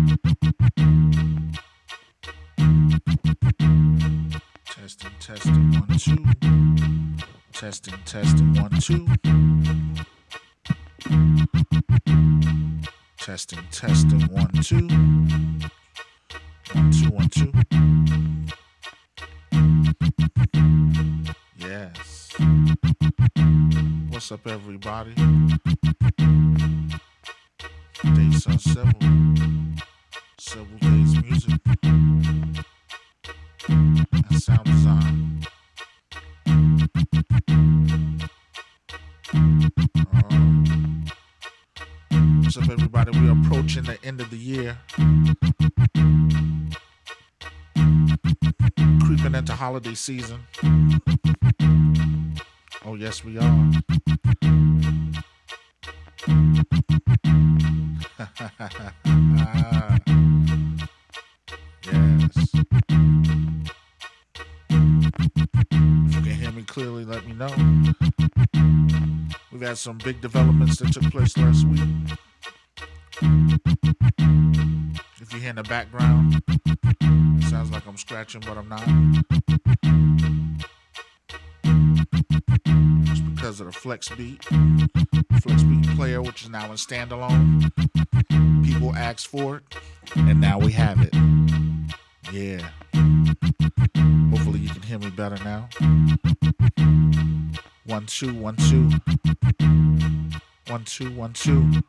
Testing, testing, 1, 2. Testing, testing, 1, 2. Testing, testing, 1, 2. 1, 2, 1, 2. Yes. What's up, everybody? Days on several days music and sound design. What's up, everybody? We're approaching the end of the year. Creeping into holiday season. Oh, yes, we are. Yes. If you can hear me clearly, let me know. We've had some big developments that took place last week. If you hear in the background, it sounds like I'm scratching, but I'm not. It's because of the Flex Beat player, which is now in standalone. People asked for it, and now we have it. Yeah. Hopefully you can hear me better now. 1, 2, 1, 2. 1, 2, 1, 2.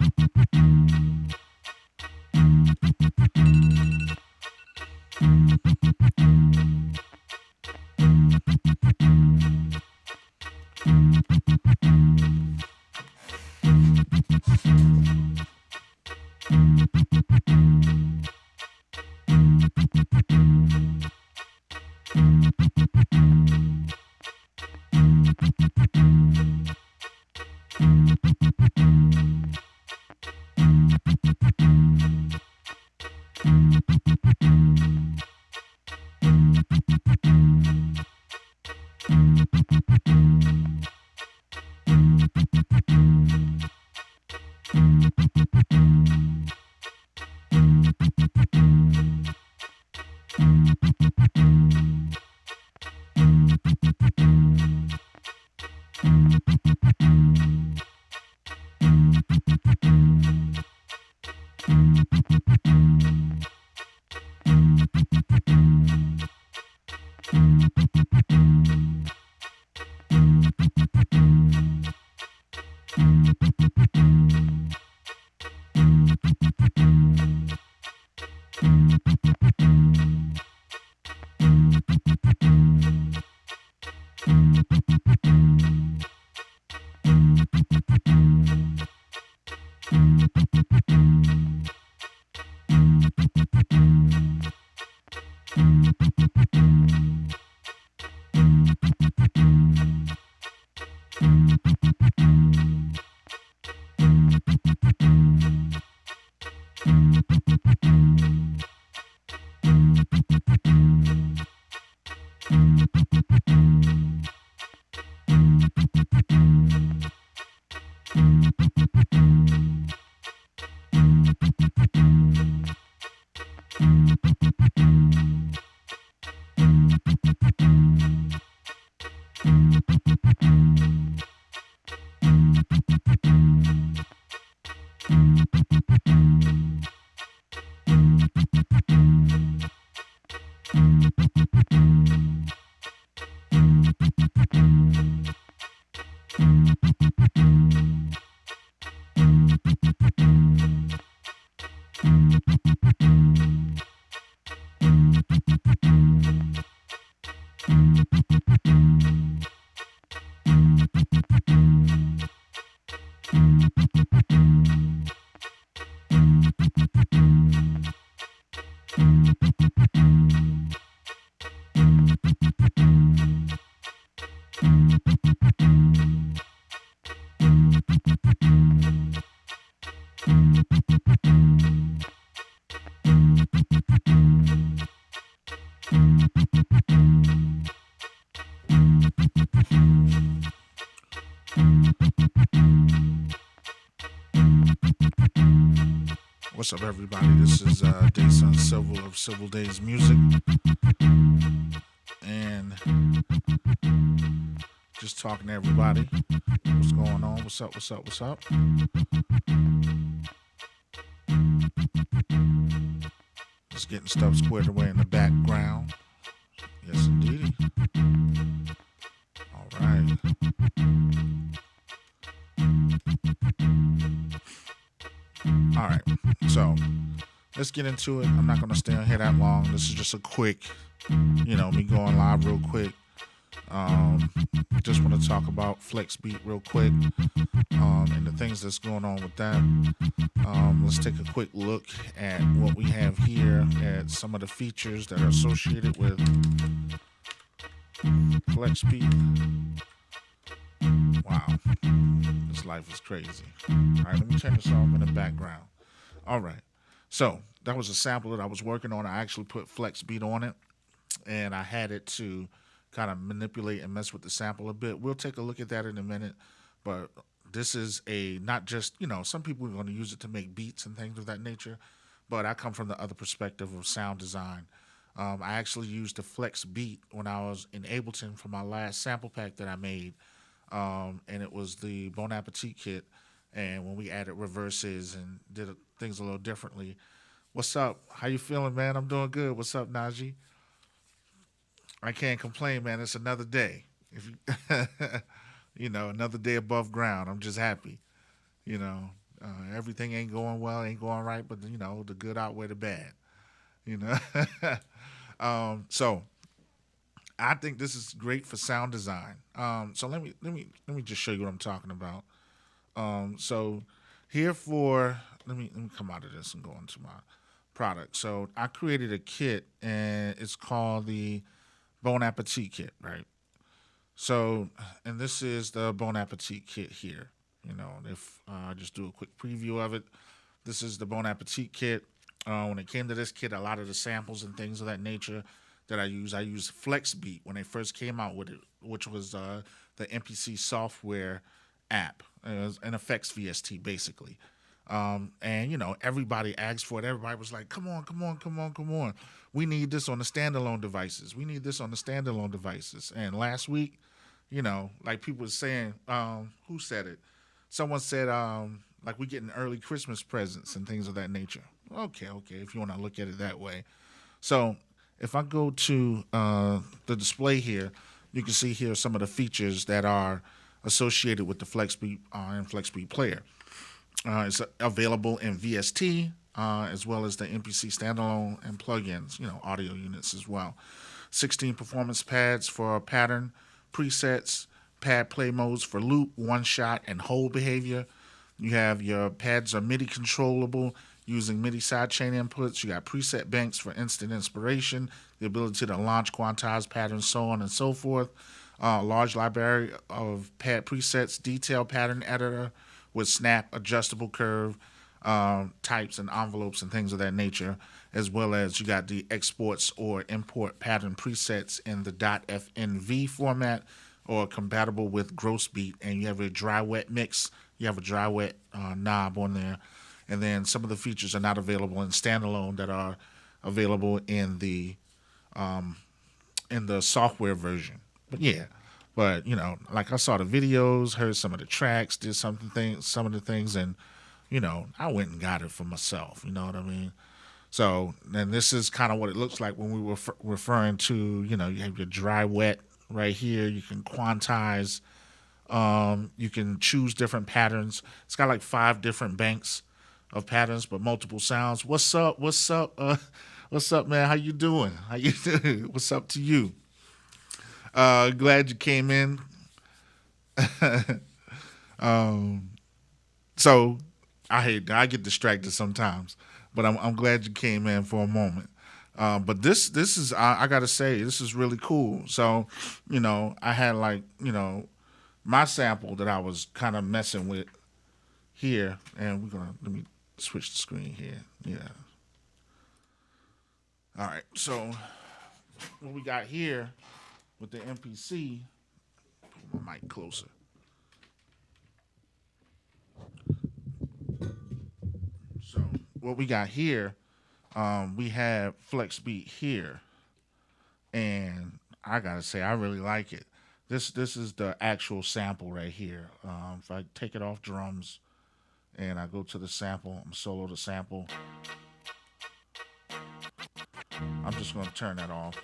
What's up, everybody? This is Dayson Silver of Civil Days Music, and just talking to everybody. What's going on? What's up? What's up? What's up? Just getting stuff squared away in the background. Yes, indeed. All right. All right. So let's get into it. I'm not going to stay on here that long. This is just a quick, me going live real quick. Just want to talk about FlexBeat real quick, and the things that's going on with that. Let's take a quick look at what we have here, at some of the features that are associated with FlexBeat. Wow, this life is crazy. All right, let me turn this off in the background. All right, so that was a sample that I was working on. I actually put FlexBeat on it, and I had it to kind of manipulate and mess with the sample a bit. We'll take a look at that in a minute, but this is not just, some people are going to use it to make beats and things of that nature, but I come from the other perspective of sound design. I actually used the FlexBeat when I was in Ableton for my last sample pack that I made, and it was the Bon Appetit kit, and when we added reverses and did things a little differently. What's up? How you feeling, man? I'm doing good. What's up, Najee? I can't complain, man. It's another day. If you, another day above ground. I'm just happy. You know, everything ain't going well, ain't going right, but the good outweigh the bad. You know, so I think this is great for sound design. So let me just show you what I'm talking about. So here for let me come out of this and go into my product. So I created a kit, and it's called the Bon Appetit kit, right? So, and this is the Bon Appetit kit here. If I just do a quick preview of it, this is the Bon Appetit kit. When it came to this kit, a lot of the samples and things of that nature that I used FlexBeat when they first came out with it, which was the MPC software app. It was an effects VST, basically. And everybody asked for it. Everybody was like, come on, come on, come on, come on. We need this on the standalone devices. We need this on the standalone devices. And last week, like people were saying, who said it? Someone said, like, we getting early Christmas presents and things of that nature. Okay, if you want to look at it that way. So if I go to the display here, you can see here some of the features that are associated with the FlexBeat and FlexBeat player. It's available in VST, as well as the MPC standalone and plugins, audio units as well. 16 performance pads for pattern, presets, pad play modes for loop, one shot, and hold behavior. You have your pads are MIDI controllable using MIDI sidechain inputs. You got preset banks for instant inspiration, the ability to launch quantized patterns, so on and so forth. Large library of pad presets, detailed pattern editor with snap, adjustable curve, types and envelopes and things of that nature, as well as you got the exports or import pattern presets in the .fnv format or compatible with Grossbeat, and you have a dry wet mix. You have a dry wet knob on there, and then some of the features are not available in standalone that are available in the software version. But yeah, like I saw the videos, heard some of the tracks, did some of the things, and I went and got it for myself. You know what I mean? So then this is kind of what it looks like when we were referring to, you have your dry wet right here. You can quantize. You can choose different patterns. It's got like 5 different banks of patterns, but multiple sounds. What's up? What's up? What's up, man? How you doing? How you doing? What's up to you? Glad you came in. So I get distracted sometimes, but I'm glad you came in for a moment. But this is I gotta say, this is really cool. So I had my sample that I was kind of messing with here, and let me switch the screen here. Yeah. All right. So what we got here with the MPC, put my mic closer. So what we got here, we have Flex Beat here, and I gotta say I really like it. This is the actual sample right here. If I take it off drums and I go to the sample, I'm solo the sample. I'm just gonna turn that off.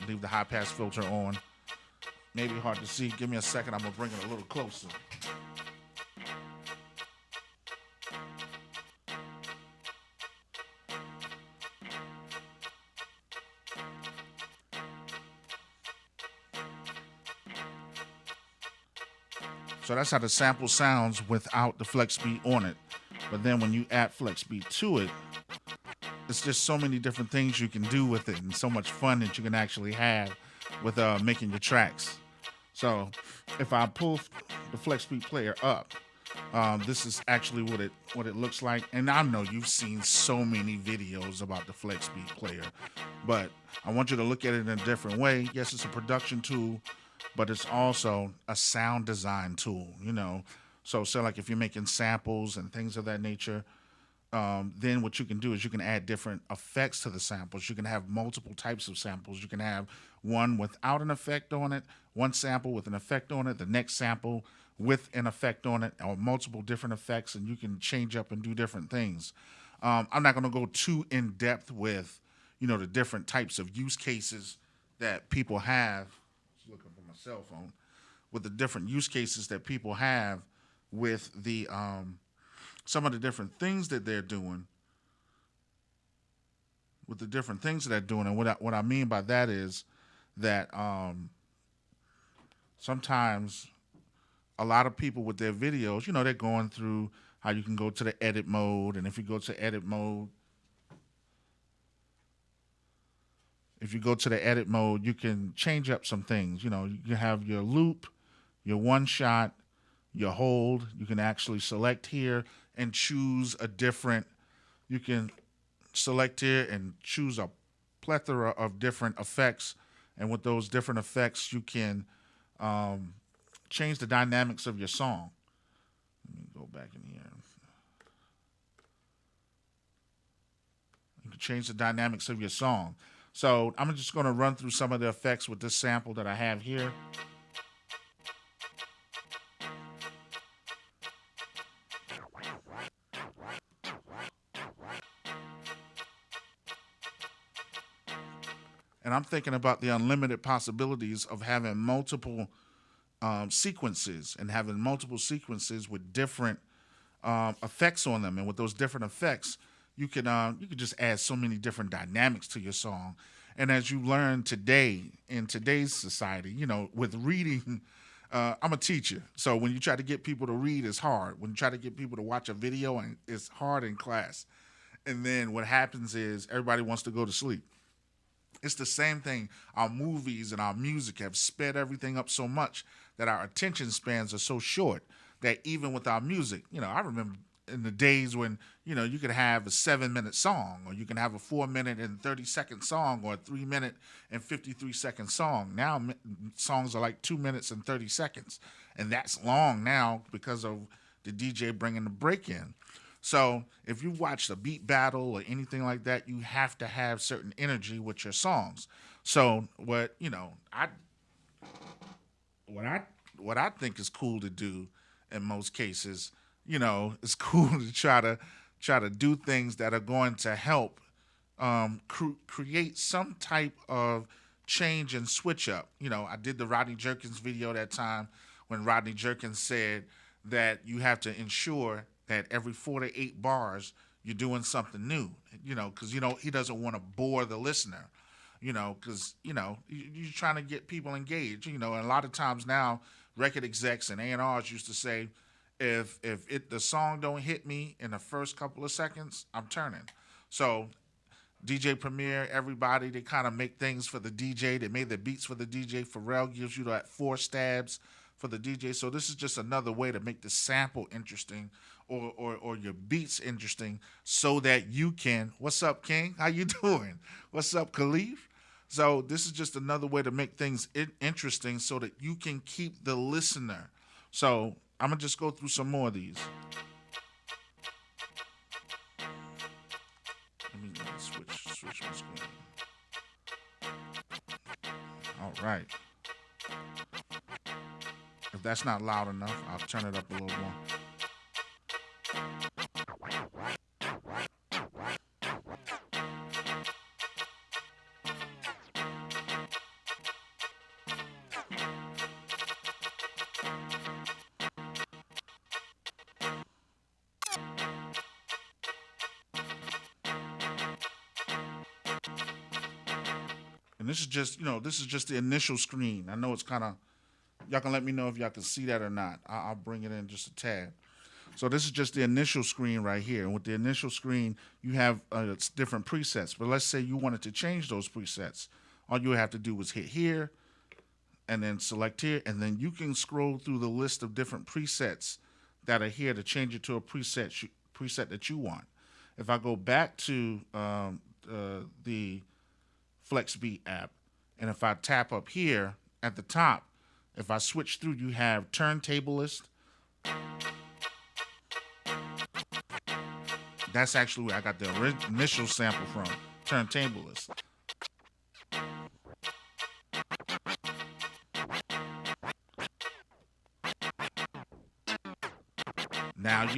Leave the high pass filter on. Maybe hard to see. Give me a second. I'm gonna bring it a little closer. So that's how the sample sounds without the flex beat on it. But then when you add flex beat to it, it's just so many different things you can do with it, and so much fun that you can actually have with making your tracks. So if I pull the flex beat player up, this is actually what it looks like. And I know you've seen so many videos about the flex beat player, but I want you to look at it in a different way. Yes, it's a production tool, but it's also a sound design tool. So like if you're making samples and things of that nature, then what you can do is you can add different effects to the samples. You can have multiple types of samples. You can have one without an effect on it, one sample with an effect on it, the next sample with an effect on it, or multiple different effects, and you can change up and do different things. I'm not going to go too in depth with, the different types of use cases that people have. Just looking for my cell phone. With the different use cases that people have with the some of the different things that they're doing, and what I mean by that is that sometimes a lot of people with their videos, they're going through how you can go to the edit mode, and if you go to edit mode, you can change up some things. You can have your loop, your one shot, your hold. You can actually select here and choose a different. You can select here and choose a plethora of different effects, and with those different effects, you can change the dynamics of your song. Let me go back in here. You can change the dynamics of your song. So I'm just going to run through some of the effects with this sample that I have here. And I'm thinking about the unlimited possibilities of having multiple sequences, and having multiple sequences with different effects on them. And with those different effects, you could just add so many different dynamics to your song. And as you learn today in today's society, with reading, I'm a teacher, so when you try to get people to read, it's hard. When you try to get people to watch a video, and it's hard in class. And then what happens is everybody wants to go to sleep. It's the same thing. Our movies and our music have sped everything up so much that our attention spans are so short that even with our music, I remember in the days when, you could have a 7-minute song, or you can have a 4-minute and 30-second song, or a 3-minute and 53-second song. Now songs are like 2 minutes and 30 seconds. And that's long now because of the DJ bringing the break in. So if you watch the beat battle or anything like that, you have to have certain energy with your songs. So what I think is cool to do in most cases, it's cool to try to do things that are going to help create some type of change and switch up. I did the Rodney Jerkins video that time when Rodney Jerkins said that you have to ensure that every 4 to 8 bars you're doing something new, because he doesn't want to bore the listener, because you're trying to get people engaged, and a lot of times now record execs and A&Rs used to say, if the song don't hit me in the first couple of seconds, I'm turning. So DJ Premier, everybody, they kind of make things for the DJ. They made the beats for the DJ. Pharrell gives you that 4 stabs for the DJ. So this is just another way to make the sample interesting, or your beats interesting, so that you can, what's up, King? How you doing? What's up, Khalif? So this is just another way to make things interesting so that you can keep the listener. So I'm going to just go through some more of these. Switch my screen. All right. If that's not loud enough, I'll turn it up a little more. And this is just, this is just the initial screen. I know it's kind of, y'all can let me know if y'all can see that or not. I'll bring it in just a tad. So this is just the initial screen right here. And with the initial screen, you have different presets. But let's say you wanted to change those presets. All you have to do is hit here and then select here. And then you can scroll through the list of different presets that are here to change it to a preset that you want. If I go back to the FlexBeat app, and if I tap up here at the top, if I switch through, you have turntablist. That's actually where I got the initial sample from, turntablist. Now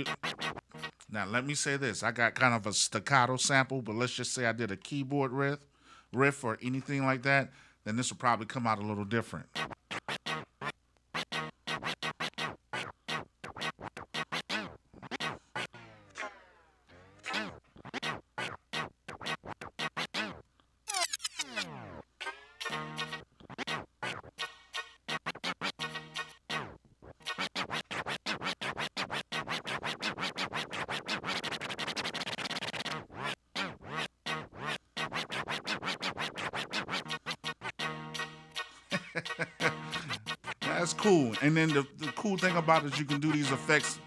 let me say this. I got kind of a staccato sample, but let's just say I did a keyboard riff or anything like that, then this will probably come out a little different. That's cool. And then the cool thing about it is you can do these effects.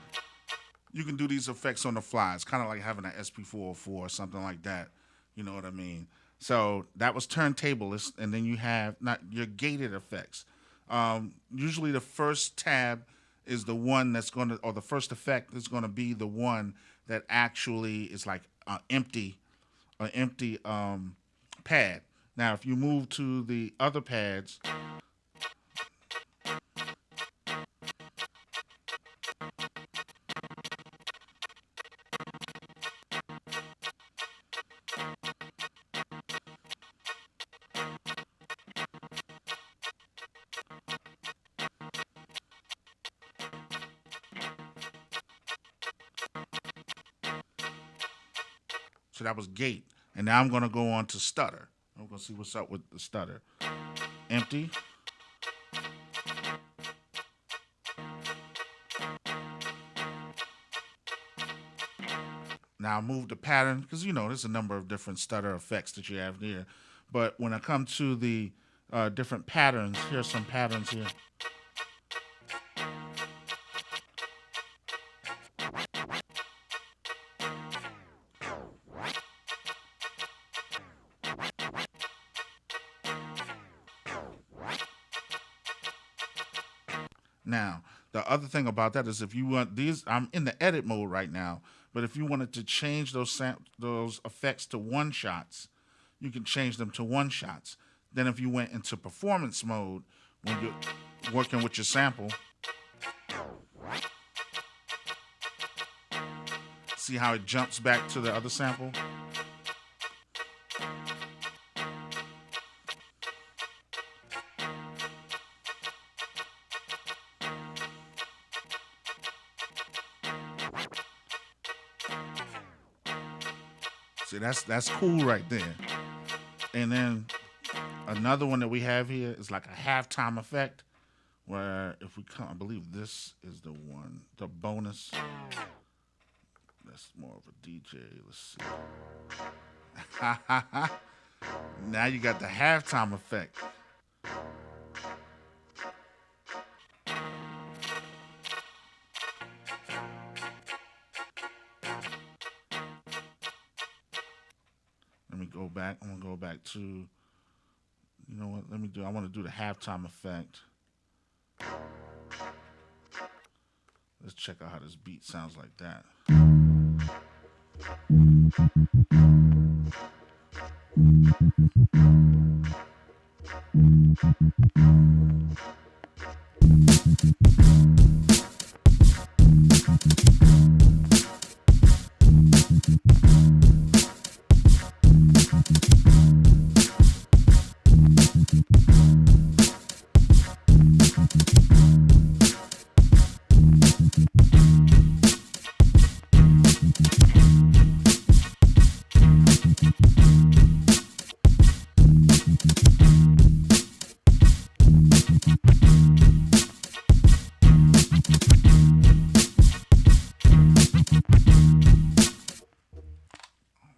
You can do these effects on the fly. It's kind of like having an SP404 or something like that. You know what I mean? So that was turntablist, and then you have not your gated effects. Usually the first tab is the one that's going to, or the first effect is going to be the one that actually is like an empty pad. Now, if you move to the other pads, so that was gate. And now I'm going to go on to stutter. I'm going to see what's up with the stutter. Empty. Now move the pattern, because there's a number of different stutter effects that you have there. But when I come to the different patterns, here's some patterns here. Now, the other thing about that is if you want these, I'm in the edit mode right now, but if you wanted to change those effects to one shots, you can change them to one shots. Then if you went into performance mode, when you're working with your sample, see how it jumps back to the other sample? See, that's cool right there. And then another one that we have here is like a halftime effect, where if we come, I believe this is the one, the bonus. That's more of a DJ. Let's see. Now you got the halftime effect. Let me go back. I'm going to go back to, you know what, I want to do the halftime effect. Let's check out how this beat sounds like that.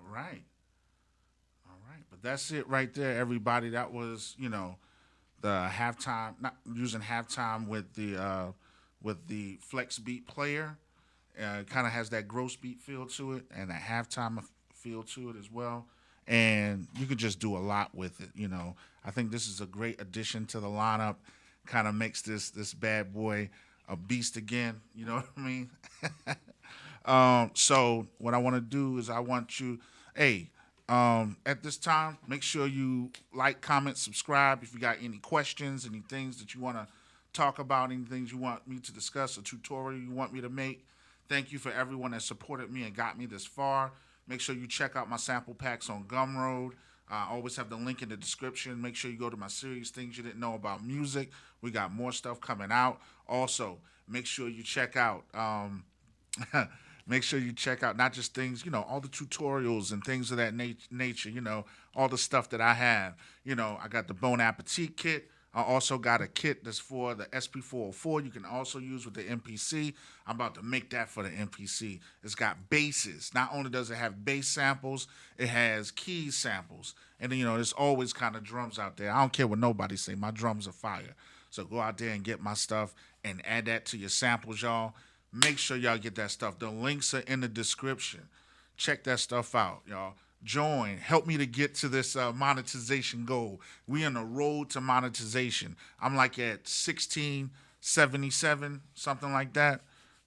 All right. All right. But that's it right there, everybody. That was, the halftime, not using halftime with the flex beat player. It kind of has that gross beat feel to it and a halftime feel to it as well. And you could just do a lot with it. I think this is a great addition to the lineup. Kind of makes this bad boy a beast again. You know what I mean? So what I want to do is I want you, hey, at this time, make sure you like, comment, subscribe. If you got any questions, any things that you want to talk about, any things you want me to discuss, a tutorial you want me to make. Thank you for everyone that supported me and got me this far. Make sure you check out my sample packs on Gumroad. I always have the link in the description. Make sure you go to my series, Things You Didn't Know About Music. We got more stuff coming out. Also, make sure you check out make sure you check out not just things, all the tutorials and things of that nature, all the stuff that I have. I got the Bon Appetit kit. I also got a kit that's for the SP404. You can also use with the MPC. I'm about to make that for the MPC. It's got basses. Not only does it have bass samples, it has keys samples. And then, there's always kind of drums out there. I don't care what nobody say. My drums are fire. So go out there and get my stuff and add that to your samples, y'all. Make sure y'all get that stuff. The links are in the description. Check that stuff out, y'all. Join. Help me to get to this monetization goal. We on the road to monetization. I'm like at 1677, something like that,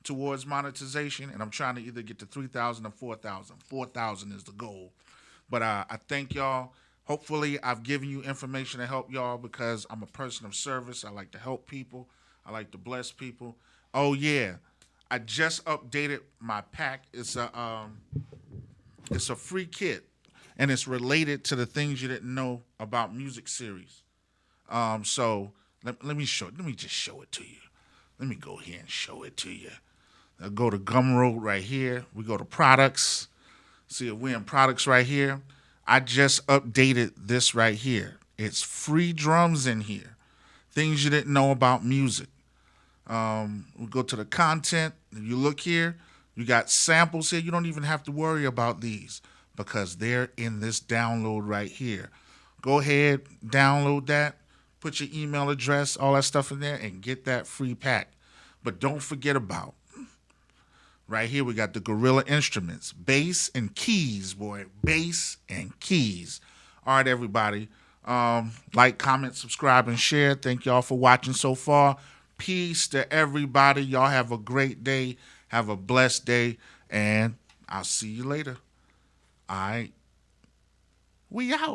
towards monetization, and I'm trying to either get to 3,000 or 4,000. 4,000 is the goal. But I thank y'all. Hopefully, I've given you information to help y'all because I'm a person of service. I like to help people. I like to bless people. Oh yeah, I just updated my pack. It's a free kit, and it's related to the things you didn't know about music series. So let me show. Let me just show it to you. Let me go here and show it to you. I'll go to Gumroad right here. We go to products. See if we're in products right here. I just updated this right here. It's free drums in here. Things you didn't know about music. We go to the content. If you look here, you got samples here. You don't even have to worry about these because they're in this download right here. Go ahead, download that, put your email address, all that stuff in there, and get that free pack. But don't forget about right here, we got the Gorilla Instruments, bass and keys, boy, bass and keys. All right, everybody. Like, comment, subscribe, and share. Thank y'all for watching so far. Peace to everybody. Y'all have a great day. Have a blessed day, and I'll see you later. All right. We out.